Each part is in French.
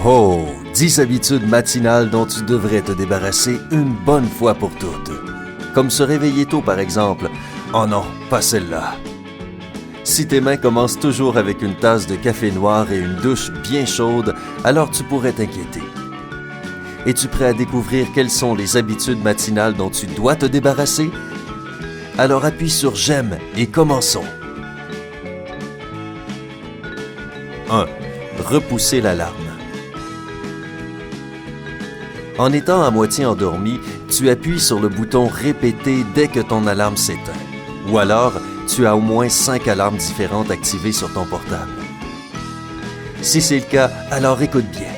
Oh, 10 habitudes matinales dont tu devrais te débarrasser une bonne fois pour toutes. Comme se réveiller tôt par exemple. Oh non, pas celle-là. Si tes mains commencent toujours avec une tasse de café noir et une douche bien chaude, alors tu pourrais t'inquiéter. Es-tu prêt à découvrir quelles sont les habitudes matinales dont tu dois te débarrasser? Alors appuie sur j'aime et commençons. 1. Repousser l'alarme. En étant à moitié endormi, tu appuies sur le bouton répéter dès que ton alarme s'éteint. Ou alors, tu as au moins 5 alarmes différentes activées sur ton portable. Si c'est le cas, alors écoute bien.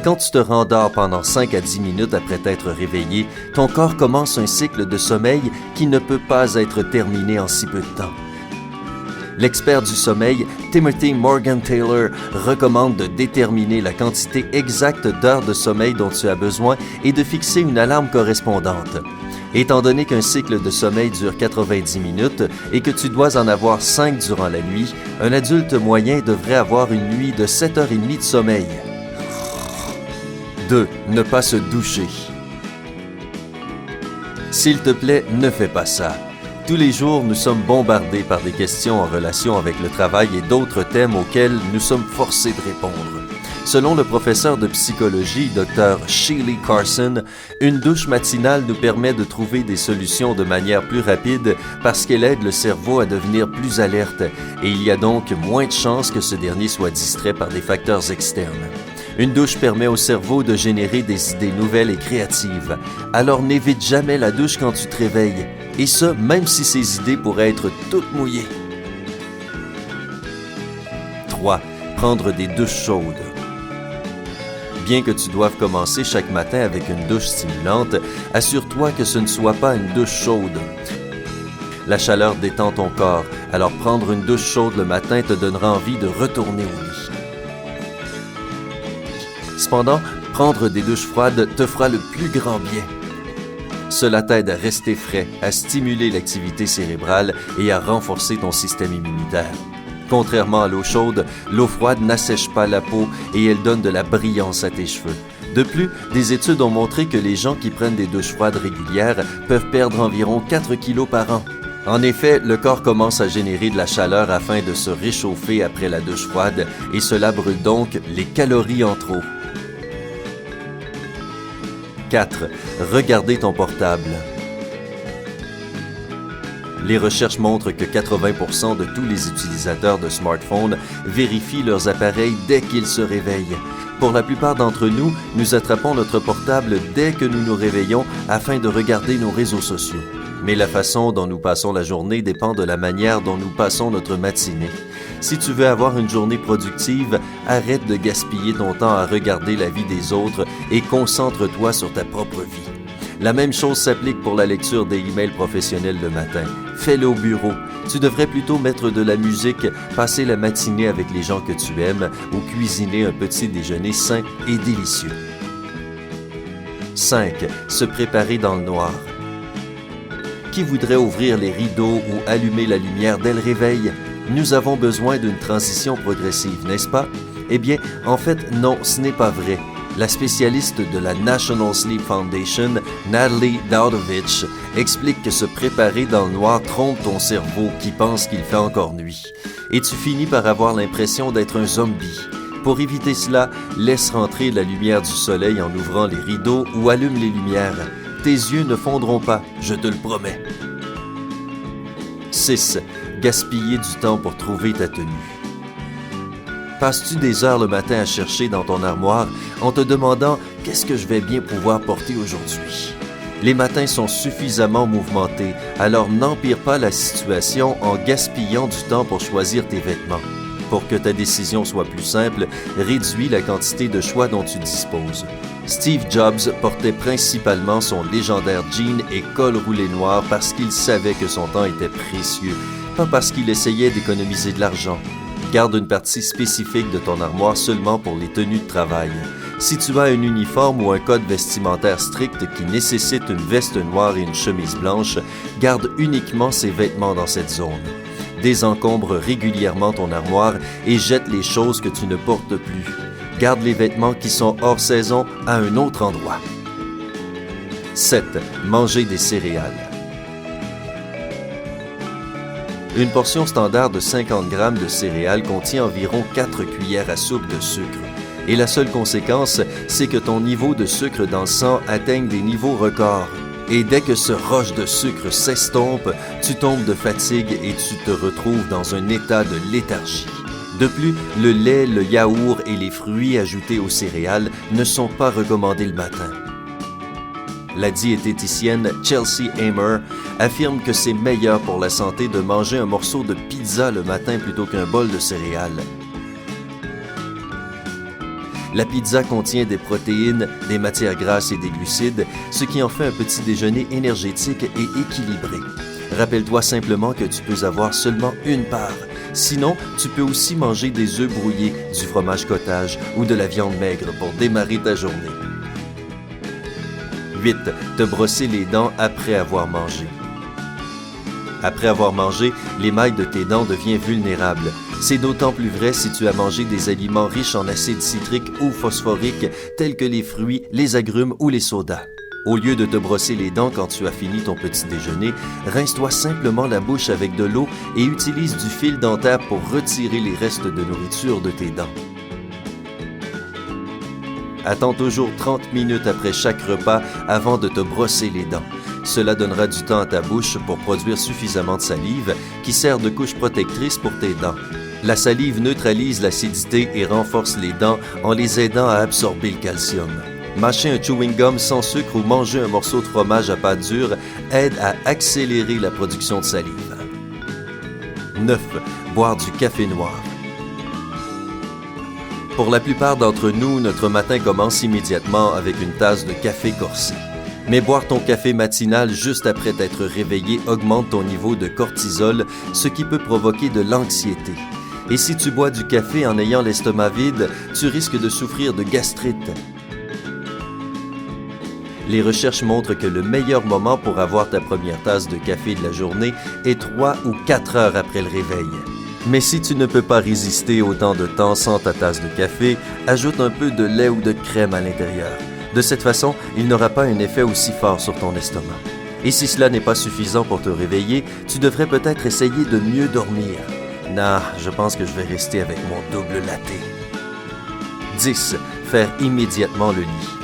Quand tu te rendors pendant 5 à 10 minutes après t'être réveillé, ton corps commence un cycle de sommeil qui ne peut pas être terminé en si peu de temps. L'expert du sommeil, Timothy Morgan Taylor, recommande de déterminer la quantité exacte d'heures de sommeil dont tu as besoin et de fixer une alarme correspondante. Étant donné qu'un cycle de sommeil dure 90 minutes et que tu dois en avoir 5 durant la nuit, un adulte moyen devrait avoir une nuit de 7h30 de sommeil. 2. Ne pas se doucher. S'il te plaît, ne fais pas ça. Tous les jours, nous sommes bombardés par des questions en relation avec le travail et d'autres thèmes auxquels nous sommes forcés de répondre. Selon le professeur de psychologie, Dr. Shelley Carson, une douche matinale nous permet de trouver des solutions de manière plus rapide parce qu'elle aide le cerveau à devenir plus alerte et il y a donc moins de chances que ce dernier soit distrait par des facteurs externes. Une douche permet au cerveau de générer des idées nouvelles et créatives. Alors n'évite jamais la douche quand tu te réveilles. Et ça, même si ces idées pourraient être toutes mouillées. 3. Prendre des douches chaudes. Bien que tu doives commencer chaque matin avec une douche stimulante, assure-toi que ce ne soit pas une douche chaude. La chaleur détend ton corps, alors prendre une douche chaude le matin te donnera envie de retourner au lit. Cependant, prendre des douches froides te fera le plus grand bien. Cela t'aide à rester frais, à stimuler l'activité cérébrale et à renforcer ton système immunitaire. Contrairement à l'eau chaude, l'eau froide n'assèche pas la peau et elle donne de la brillance à tes cheveux. De plus, des études ont montré que les gens qui prennent des douches froides régulières peuvent perdre environ 4 kilos par an. En effet, le corps commence à générer de la chaleur afin de se réchauffer après la douche froide et cela brûle donc les calories en trop. 4. Regardez ton portable. Les recherches montrent que 80% de tous les utilisateurs de smartphones vérifient leurs appareils dès qu'ils se réveillent. Pour la plupart d'entre nous, nous attrapons notre portable dès que nous nous réveillons afin de regarder nos réseaux sociaux. Mais la façon dont nous passons la journée dépend de la manière dont nous passons notre matinée. Si tu veux avoir une journée productive, arrête de gaspiller ton temps à regarder la vie des autres et concentre-toi sur ta propre vie. La même chose s'applique pour la lecture des emails professionnels le matin. Fais-le au bureau. Tu devrais plutôt mettre de la musique, passer la matinée avec les gens que tu aimes ou cuisiner un petit déjeuner sain et délicieux. 5. Se préparer dans le noir. Qui voudrait ouvrir les rideaux ou allumer la lumière dès le réveil? Nous avons besoin d'une transition progressive, n'est-ce pas? Eh bien, en fait, non, ce n'est pas vrai. La spécialiste de la National Sleep Foundation, Natalie Dowdovich, explique que se préparer dans le noir trompe ton cerveau qui pense qu'il fait encore nuit. Et tu finis par avoir l'impression d'être un zombie. Pour éviter cela, laisse rentrer la lumière du soleil en ouvrant les rideaux ou allume les lumières. Tes yeux ne fondront pas, je te le promets. 6. Gaspiller du temps pour trouver ta tenue. Passes-tu des heures le matin à chercher dans ton armoire en te demandant « Qu'est-ce que je vais bien pouvoir porter aujourd'hui ?» Les matins sont suffisamment mouvementés, alors n'empire pas la situation en gaspillant du temps pour choisir tes vêtements. Pour que ta décision soit plus simple, réduis la quantité de choix dont tu disposes. Steve Jobs portait principalement son légendaire jean et col roulé noir parce qu'il savait que son temps était précieux, pas parce qu'il essayait d'économiser de l'argent. Garde une partie spécifique de ton armoire seulement pour les tenues de travail. Si tu as un uniforme ou un code vestimentaire strict qui nécessite une veste noire et une chemise blanche, garde uniquement ces vêtements dans cette zone. Désencombre régulièrement ton armoire et jette les choses que tu ne portes plus. Garde les vêtements qui sont hors saison à un autre endroit. 7. Manger des céréales. Une portion standard de 50 g de céréales contient environ 4 cuillères à soupe de sucre. Et la seule conséquence, c'est que ton niveau de sucre dans le sang atteigne des niveaux records. Et dès que ce roche de sucre s'estompe, tu tombes de fatigue et tu te retrouves dans un état de léthargie. De plus, le lait, le yaourt et les fruits ajoutés aux céréales ne sont pas recommandés le matin. La diététicienne Chelsea Hamer affirme que c'est meilleur pour la santé de manger un morceau de pizza le matin plutôt qu'un bol de céréales. La pizza contient des protéines, des matières grasses et des glucides, ce qui en fait un petit déjeuner énergétique et équilibré. Rappelle-toi simplement que tu peux avoir seulement une part. Sinon, tu peux aussi manger des œufs brouillés, du fromage cottage ou de la viande maigre pour démarrer ta journée. 8. Te brosser les dents après avoir mangé. Après avoir mangé, l'émail de tes dents devient vulnérable. C'est d'autant plus vrai si tu as mangé des aliments riches en acide citrique ou phosphorique, tels que les fruits, les agrumes ou les sodas. Au lieu de te brosser les dents quand tu as fini ton petit déjeuner, rince-toi simplement la bouche avec de l'eau et utilise du fil dentaire pour retirer les restes de nourriture de tes dents. Attends toujours 30 minutes après chaque repas avant de te brosser les dents. Cela donnera du temps à ta bouche pour produire suffisamment de salive qui sert de couche protectrice pour tes dents. La salive neutralise l'acidité et renforce les dents en les aidant à absorber le calcium. Mâcher un chewing-gum sans sucre ou manger un morceau de fromage à pâte dure aide à accélérer la production de salive. 9. Boire du café noir. Pour la plupart d'entre nous, notre matin commence immédiatement avec une tasse de café corsé. Mais boire ton café matinal juste après t'être réveillé augmente ton niveau de cortisol, ce qui peut provoquer de l'anxiété. Et si tu bois du café en ayant l'estomac vide, tu risques de souffrir de gastrite. Les recherches montrent que le meilleur moment pour avoir ta première tasse de café de la journée est 3 ou 4 heures après le réveil. Mais si tu ne peux pas résister autant de temps sans ta tasse de café, ajoute un peu de lait ou de crème à l'intérieur. De cette façon, il n'aura pas un effet aussi fort sur ton estomac. Et si cela n'est pas suffisant pour te réveiller, tu devrais peut-être essayer de mieux dormir. Non, je pense que je vais rester avec mon double latte. 10. Faire immédiatement le lit.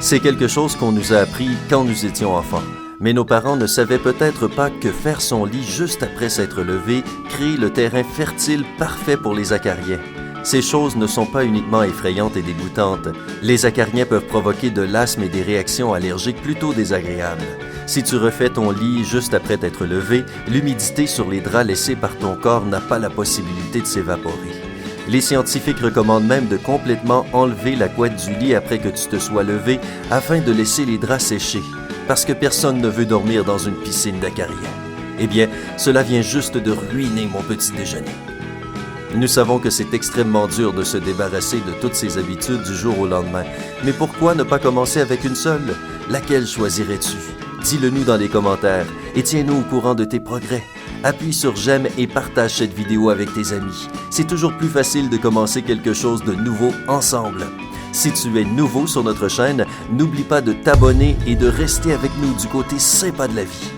C'est quelque chose qu'on nous a appris quand nous étions enfants. Mais nos parents ne savaient peut-être pas que faire son lit juste après s'être levé crée le terrain fertile parfait pour les acariens. Ces choses ne sont pas uniquement effrayantes et dégoûtantes. Les acariens peuvent provoquer de l'asthme et des réactions allergiques plutôt désagréables. Si tu refais ton lit juste après t'être levé, l'humidité sur les draps laissés par ton corps n'a pas la possibilité de s'évaporer. Les scientifiques recommandent même de complètement enlever la couette du lit après que tu te sois levé afin de laisser les draps sécher, parce que personne ne veut dormir dans une piscine d'acariens. Eh bien, cela vient juste de ruiner mon petit déjeuner. Nous savons que c'est extrêmement dur de se débarrasser de toutes ces habitudes du jour au lendemain. Mais pourquoi ne pas commencer avec une seule? Laquelle choisirais-tu? Dis-le nous dans les commentaires et tiens-nous au courant de tes progrès. Appuie sur j'aime et partage cette vidéo avec tes amis. C'est toujours plus facile de commencer quelque chose de nouveau ensemble. Si tu es nouveau sur notre chaîne, n'oublie pas de t'abonner et de rester avec nous du côté sympa de la vie.